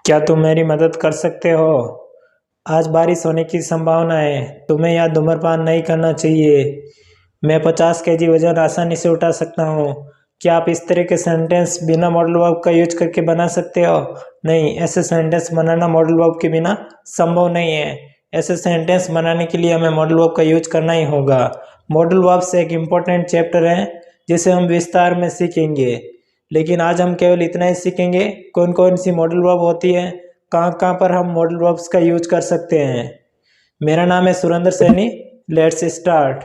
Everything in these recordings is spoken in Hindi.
क्या तुम मेरी मदद कर सकते हो? आज बारिश होने की संभावना है। तुम्हें यहाँ धूम्रपान नहीं करना चाहिए। मैं 50 kg वजन आसानी से उठा सकता हूँ। क्या आप इस तरह के सेंटेंस बिना मॉडल वर्ब का यूज करके बना सकते हो? नहीं, ऐसे सेंटेंस बनाना मॉडल वर्ब के बिना संभव नहीं है। ऐसे सेंटेंस बनाने के लिए हमें मॉडल वर्ब का यूज करना ही होगा। मॉडल वर्ब्स एक इम्पोर्टेंट चैप्टर है जिसे हम विस्तार में सीखेंगे, लेकिन आज हम केवल इतना ही सीखेंगे कौन कौन सी मॉडल वर्ब होती है, कहाँ कहाँ पर हम मॉडल वर्ब्स का यूज कर सकते हैं। मेरा नाम है Surendra Saini. Let's start.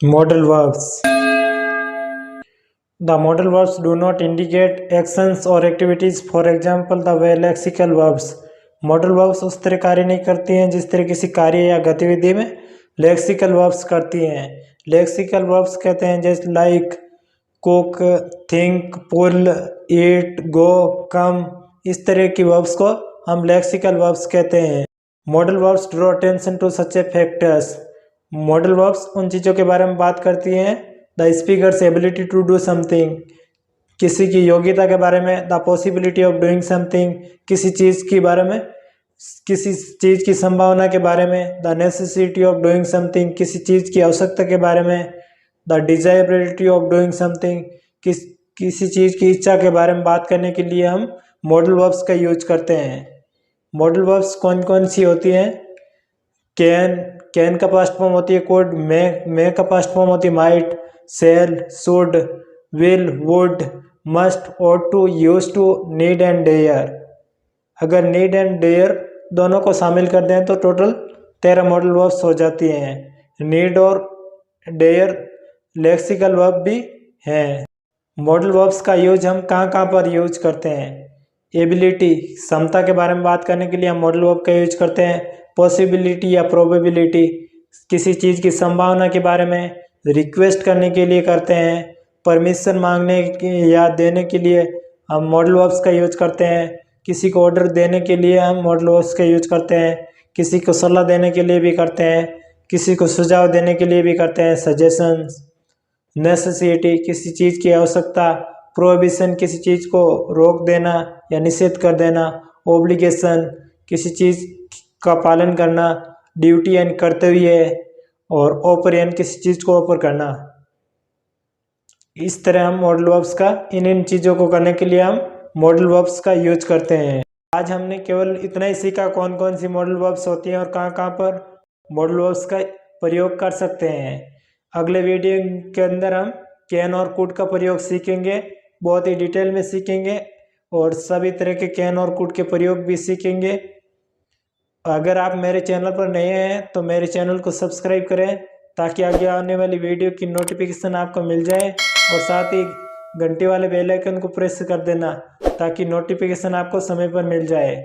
Modal verbs. The modal verbs do not indicate actions और activities, for example the way lexical verbs. Modal verbs उस तरह कार्य नहीं करती हैं जिस तरह किसी कार्य या गतिविधि में लेक्सिकल वर्ब्स करती हैं। लेक्सिकल वर्ब्स कहते हैं जैसे लाइक, कुक, थिंक, पुल, ईट, गो, कम। इस तरह की वर्ब्स को हम लेक्सिकल वर्ब्स कहते हैं। Modal verbs draw attention to such a factors. Modal verbs उन चीज़ों के बारे में बात करती हैं। The speaker's ability to do something, किसी की योग्यता के बारे में। The possibility of doing something, किसी चीज़ के बारे में, किसी चीज़ की संभावना के बारे में। The necessity of doing something, किसी चीज़ की आवश्यकता के बारे में। द डिजायबिलिटी ऑफ डूइंग समथिंग, किसी चीज़ की इच्छा के बारे में बात करने के लिए हम मॉडल वर्ब्स का यूज करते हैं। मॉडल वर्ब्स कौन कौन सी होती हैं? कैन का पास्ट फॉर्म होती है कुड। मे का पास्ट फॉर्म होती है might. Shall, should, will, would, must, ought to, use to, need and dare. अगर नीड एंड डेयर दोनों को शामिल कर दें तो टोटल 13 मॉडल वर्ब्स हो जाती हैं। नीड और डेयर लेक्सिकल वर्ब भी हैं। मॉडल वर्ब्स का यूज हम कहाँ कहाँ पर यूज करते हैं? एबिलिटी, क्षमता के बारे में बात करने के लिए हम मॉडल वर्ब का यूज करते हैं। पॉसिबिलिटी या प्रोबेबिलिटी, किसी चीज़ की संभावना के बारे में। रिक्वेस्ट करने के लिए करते हैं। परमिशन मांगने या देने के लिए हम मॉडल वर्ब्स का यूज करते हैं। किसी को ऑर्डर देने के लिए हम मॉडल वर्ब्स का यूज करते हैं। किसी को सलाह देने के लिए भी करते हैं। किसी को सुझाव देने के लिए भी करते हैं, सजेशंस। नेसेसिटी, किसी चीज़ की आवश्यकता। प्रोहिबिशन, किसी चीज़ को रोक देना या निषेध कर देना। ओब्लिगेशन, किसी चीज़ का पालन करना। ड्यूटी यानी कर्तव्य। और ऑफर यानी किसी चीज़ को ऑफर करना। इस तरह हम मॉडल वर्ब्स का इन चीज़ों को करने के लिए हम मॉडल वर्ब्स का यूज करते हैं। आज हमने केवल इतना ही सीखा कौन कौन सी मॉडल वर्ब्स होती हैं और कहाँ कहाँ पर मॉडल वर्ब्स का प्रयोग कर सकते हैं। अगले वीडियो के अंदर हम कैन और कुड का प्रयोग सीखेंगे, बहुत ही डिटेल में सीखेंगे और सभी तरह के कैन और कुड के प्रयोग भी सीखेंगे। अगर आप मेरे चैनल पर नए हैं तो मेरे चैनल को सब्सक्राइब करें ताकि आगे आने वाली वीडियो की नोटिफिकेशन आपको मिल जाए, और साथ ही घंटे वाले बेल आइकन को प्रेस कर देना ताकि नोटिफिकेशन आपको समय पर मिल जाए।